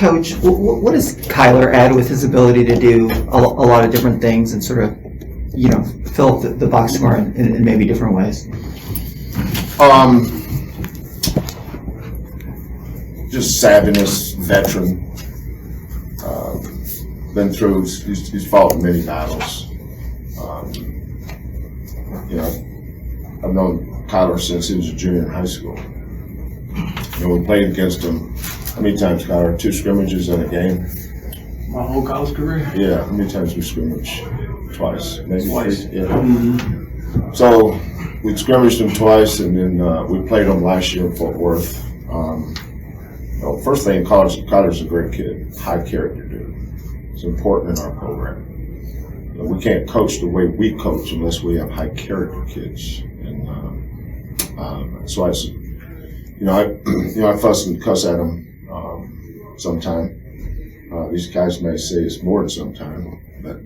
Coach, what does Kyler add with his ability to do a lot of different things and sort of, fill up the box score in maybe different ways? Just savviness, veteran. Been through, he's fought many battles. I've known Kyler since he was a junior in high school. We played against him. How many times, Kyler? 2 scrimmages in a game? My whole college career? Yeah. How many times we scrimmaged? Twice. Maybe Twice. 3? Yeah. Mm-hmm. So we scrimmaged him twice, and then we played him last year in Fort Worth. First thing, Kyler's a great kid, high character dude. It's important in our program. We can't coach the way we coach unless we have high character kids, and so I fuss and cuss at him sometime. These guys may say it's more than sometime, but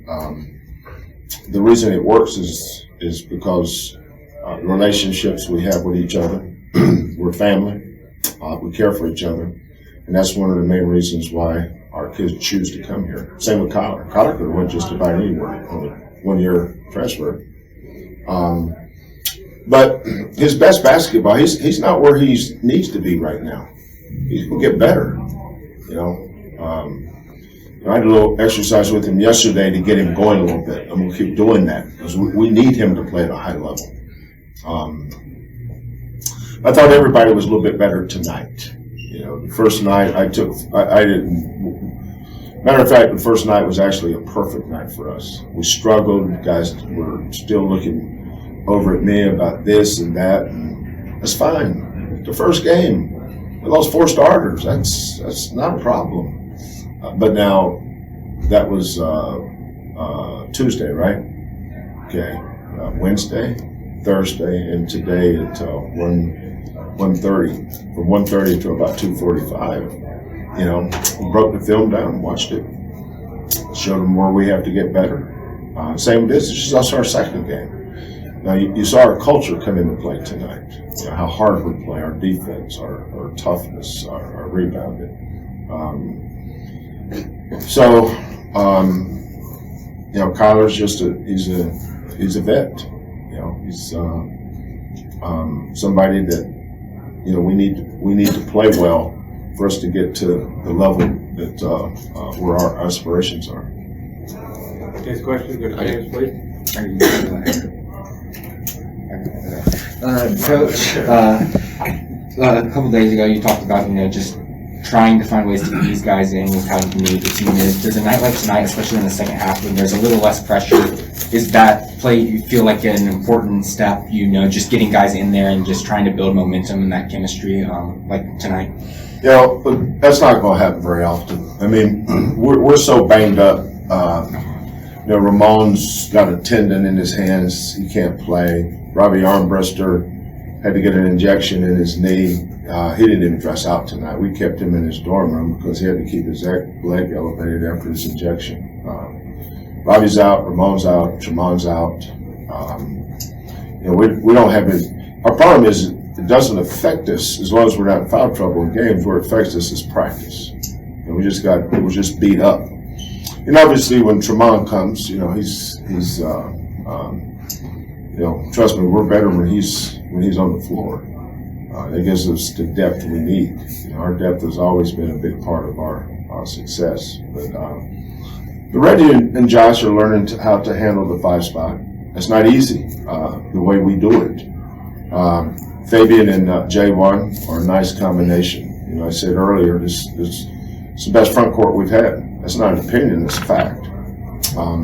the reason it works is because the relationships we have with each other. We're family. We care for each other, and that's one of the main reasons why our kids choose to come here. Same with Kyler. Kyler could have went just about anywhere on a 1-year transfer. But his best basketball, he's not where he needs to be right now. He can get better. I did a little exercise with him yesterday to get him going a little bit. I'm going to keep doing that because we need him to play at a high level. I thought everybody was a little bit better tonight. The first night I didn't. Matter of fact, the first night was actually a perfect night for us. We struggled. The guys were still looking over at me about this and that, and that's fine. The first game, we lost 4 starters. That's not a problem. But now, that was Tuesday, right? Okay, Wednesday, Thursday, and today at 1:30. From 1:30 to about 2:45. We broke the film down, watched it, showed them where we have to get better. Same with this. This is our second game. Now, you saw our culture come into play tonight. How hard we play, our defense, our toughness, our rebounding. Kyler's just he's a vet. He's somebody that we need to play well for us to get to the level that where our aspirations are. Next question, go to James, please. Coach, a couple days ago you talked about just trying to find ways to get these guys in with how committed the team is. There's a night like tonight, especially in the second half, when there's a little less pressure. Is that play you feel like an important step? Just getting guys in there and just trying to build momentum and that chemistry, like tonight. But that's not going to happen very often. I mean, we're so banged up. Ramon's got a tendon in his hands; he can't play. Robbie Armbrester had to get an injection in his knee. He didn't even dress out tonight. We kept him in his dorm room because he had to keep his leg elevated after his injection. Robbie's out, Ramon's out, Tramon's out. We don't have it. Our problem is it doesn't affect us as long as we're not in foul trouble in games. Where it affects us is practice. We're just beat up. And obviously when Tramon comes, he's trust me, we're better when he's on the floor. That gives us the depth we need. Our depth has always been a big part of our success. But Reggie and Josh are learning how to handle the 5 spot. It's not easy the way we do it. Fabian and J1 are a nice combination. I said earlier, this it's the best front court we've had. That's not an opinion, it's a fact.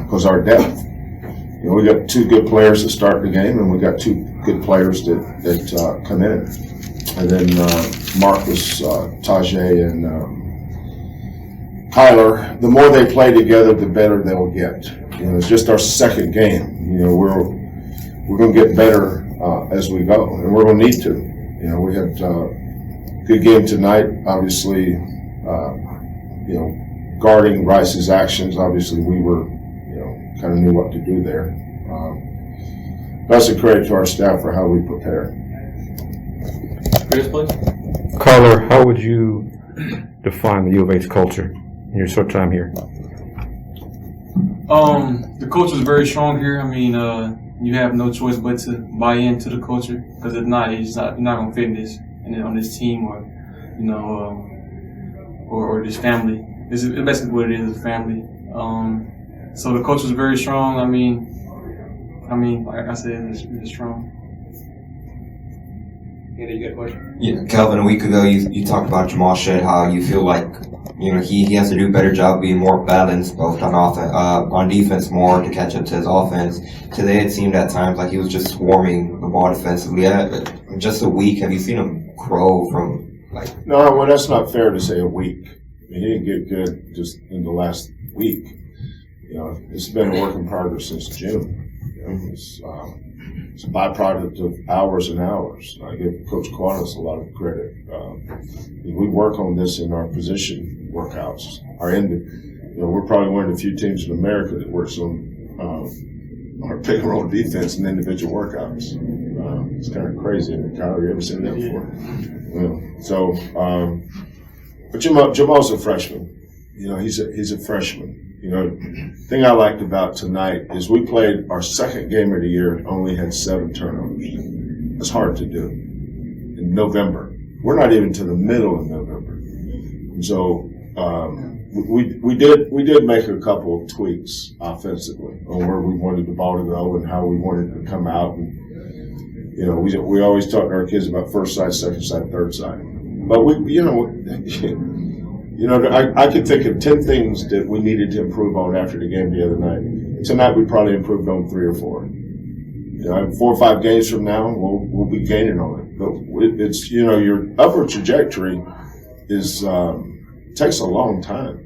Because our depth. We got 2 good players that start the game, and we got 2 good players that come in. And then Marcus, Tajay, and Kyler, the more they play together, the better they'll get. It's just our second game. We're going to get better as we go, and we're going to need to. We had a good game tonight. Obviously, guarding Rice's actions. Obviously, we were, kind of knew what to do there. That's a credit to our staff for how we prepare. Chris, please. Kyler, how would you define the U of H culture in your short time here? The culture is very strong here. I mean, you have no choice but to buy into the culture, because if not, you're not going to fit in this, on this team, or or this family. This is basically what it is, a family. So the culture is very strong. I mean, like I said, it's strong. Andy, you got a question? Yeah, Kelvin, a week ago you talked about Jamal Shedd, how you feel like he has to do a better job being more balanced, both on defense more to catch up to his offense. Today it seemed at times like he was just swarming the ball defensively. Just a week, have you seen him grow from like? No, well, that's not fair to say a week. I mean, he didn't get good just in the last week. It's been a work in progress since June. It's a byproduct of hours and hours. I give Coach Quantas a lot of credit. We work on this in our position workouts. We're probably one of the few teams in America that works on our pick and roll defense and individual workouts. It's kind of crazy. Kyler, you ever seen that before? But Jamal's a freshman. He's a freshman. The thing I liked about tonight is we played our second game of the year and only had 7 turnovers. That's hard to do in November. We're not even to the middle of November. And so we did make a couple of tweaks offensively on where we wanted the ball to go and how we wanted it to come out. And we always talk to our kids about first side, second side, third side. But I could think of 10 things that we needed to improve on after the game the other night. And tonight we probably improved on 3 or 4. 4 or 5 games from now, we'll be gaining on it. But it's your upward trajectory takes a long time.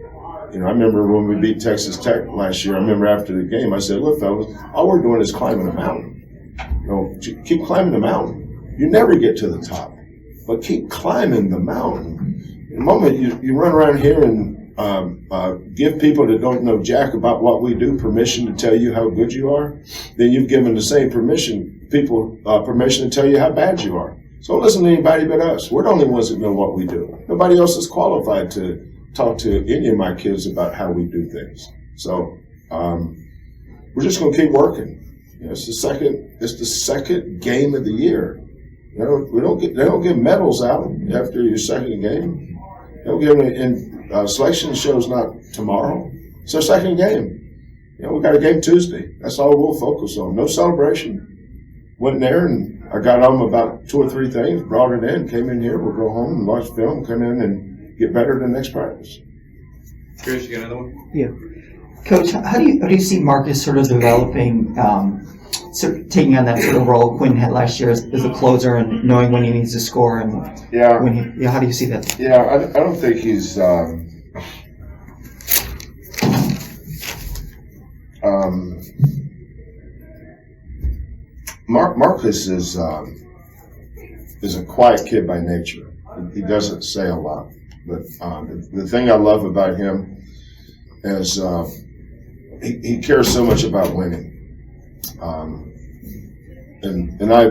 I remember when we beat Texas Tech last year. I remember after the game, I said, "Look, fellas, all we're doing is climbing a mountain. Keep climbing the mountain. You never get to the top, but keep climbing the mountain." The moment you run around here and give people that don't know jack about what we do permission to tell you how good you are, then you've given the same permission to tell you how bad you are. So don't listen to anybody but us. We're the only ones that know what we do. Nobody else is qualified to talk to any of my kids about how we do things. So we're just going to keep working. It's the second game of the year. They don't give medals out after your second game. They'll give them, and selection show's not tomorrow. It's our second game. We got a game Tuesday. That's all we'll focus on. No celebration. Went in there and I got on about 2 or 3 things, brought it in, came in here. We'll go home and watch film, come in and get better the next practice. Chris, you got another one? Yeah. Coach, how do you see Marcus sort of developing, taking on that sort of role Quinn had last year as a closer and knowing when he needs to score and how do you see that? Yeah, I don't think he's Marcus is a quiet kid by nature. He doesn't say a lot, but the thing I love about him is he cares so much about winning. And I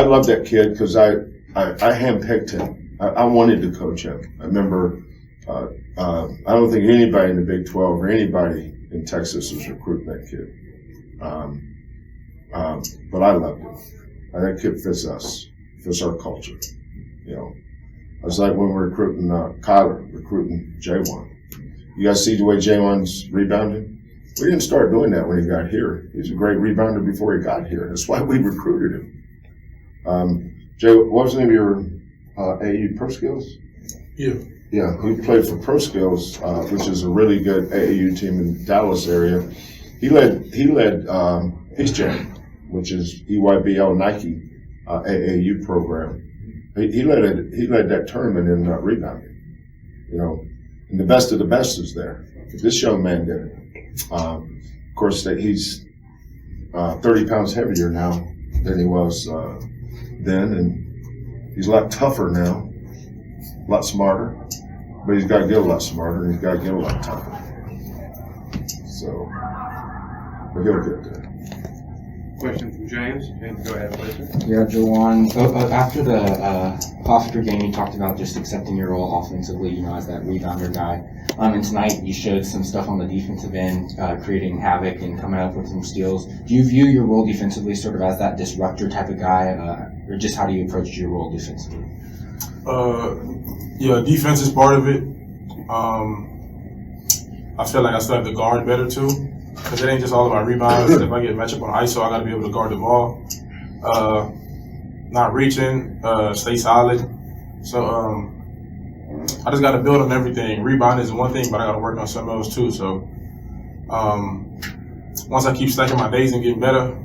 love that kid because I handpicked him. I wanted to coach him. I remember I don't think anybody in the Big 12 or anybody in Texas was recruiting that kid. But I loved him. That kid fits us, fits our culture. It's like when we're recruiting Kyler, recruiting J1. You guys see the way J1's rebounding? We didn't start doing that when he got here. He was a great rebounder before he got here. That's why we recruited him. Jay, what was the name of your AAU Pro Skills? Yeah. Yeah, he played for Pro Skills, which is a really good AAU team in Dallas area. He led Peace Jam, which is EYBL Nike AAU program. He led that tournament in rebounding. And the best of the best is there. This young man did it. Of course, he's 30 pounds heavier now than he was then, and he's a lot tougher now, a lot smarter. But he's got to get a lot smarter, and he's got to get a lot tougher. So, but he'll get there. Question from James. James, go ahead, please. Yeah, Jawan. After the Hofstra game, you talked about just accepting your role offensively, as that rebounder guy. And tonight you showed some stuff on the defensive end, creating havoc and coming up with some steals. Do you view your role defensively sort of as that disruptor type of guy, or just how do you approach your role defensively? Yeah, defense is part of it. I feel like I still have to guard better too, because it ain't just all about rebounds. If I get matchup on ISO, I got to be able to guard the ball. Not reaching, stay solid. So I just got to build on everything. Rebound is one thing, but I got to work on some else too. So once I keep stacking my days and getting better,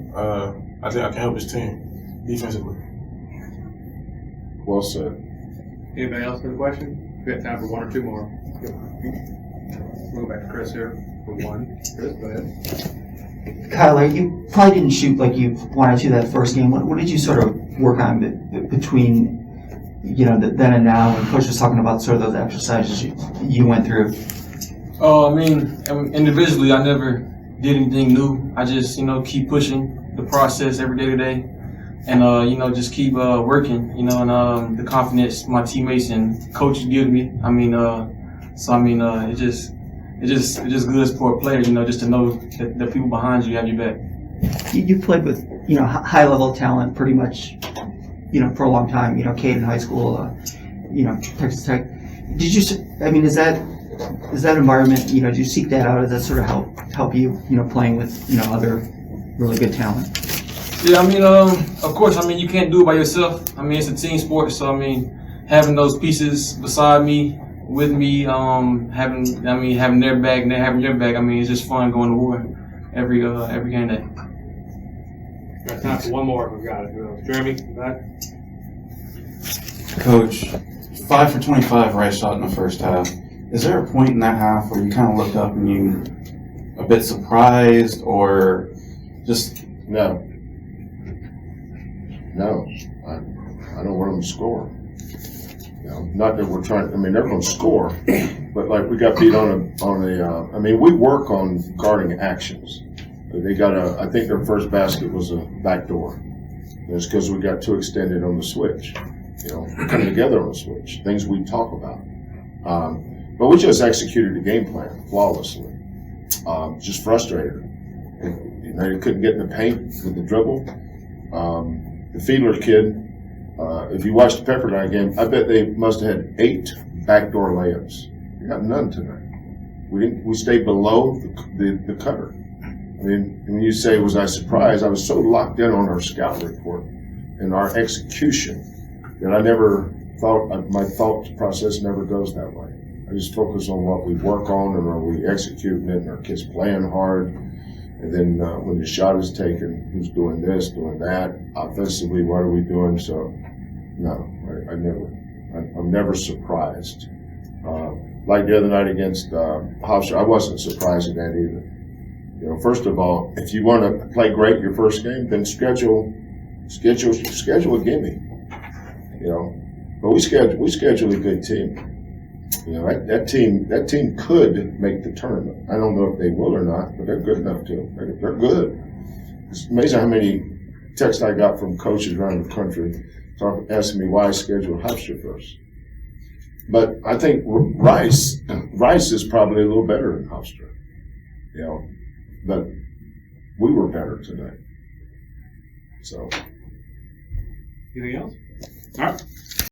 I think I can help this team defensively. Well said. Anybody else have a question? We got time for one or two more. We'll go back to Chris here for one. Chris, go ahead. Kyle, you probably didn't shoot like you wanted to that first game. What did you sort of work on between, then and now? When Coach was talking about sort of those exercises you went through. I mean, individually, I never did anything new. I just, keep pushing the process every day to day, and just keep working. And the confidence my teammates and coaches give me. It's just good for a player, just to know that the people behind you have your back. You played with, high level talent pretty much, for a long time. Cade in high school, Texas Tech. Did you? Is that environment? Did you seek that out? Does that sort of help you? Playing with other really good talent. Yeah, of course. You can't do it by yourself. It's a team sport. So having those pieces beside me, with me, having their back, and having your back. It's just fun going to war every game day. Got time for one more if we've got it. Jeremy, back. Coach, 5 for 25 right shot in the first half. Is there a point in that half where you kind of look up and you a bit surprised or just No. I don't want them to score. Not that we're trying. They're going to score, but like we got beat on a. We work on guarding actions. They got I think their first basket was a backdoor. It's because we got too extended on the switch. Coming together on the switch. Things we talk about. But we just executed the game plan flawlessly. Just frustrated. They couldn't get in the paint with the dribble. The Fiedler kid. If you watched the Pepperdine game, I bet they must have had 8 backdoor layups. We got none tonight. We stayed below the cutter. When you say, was I surprised? I was so locked in on our scout report and our execution that I never thought, my thought process never goes that way. I just focus on what we work on and are we executing it and our kids playing hard. And then when the shot is taken, who's doing this, doing that? Offensively, what are we doing? So, no, I'm never surprised. Like the other night against Hofstra, I wasn't surprised at that either. First of all, if you want to play great your first game, then schedule a gimme. But we schedule a good team. That team could make the tournament. I don't know if they will or not, but they're good enough to. They're good. It's amazing how many texts I got from coaches around the country asking me why I scheduled Hofstra first. But I think Rice is probably a little better than Hofstra. But we were better tonight. So. Anything else? All right.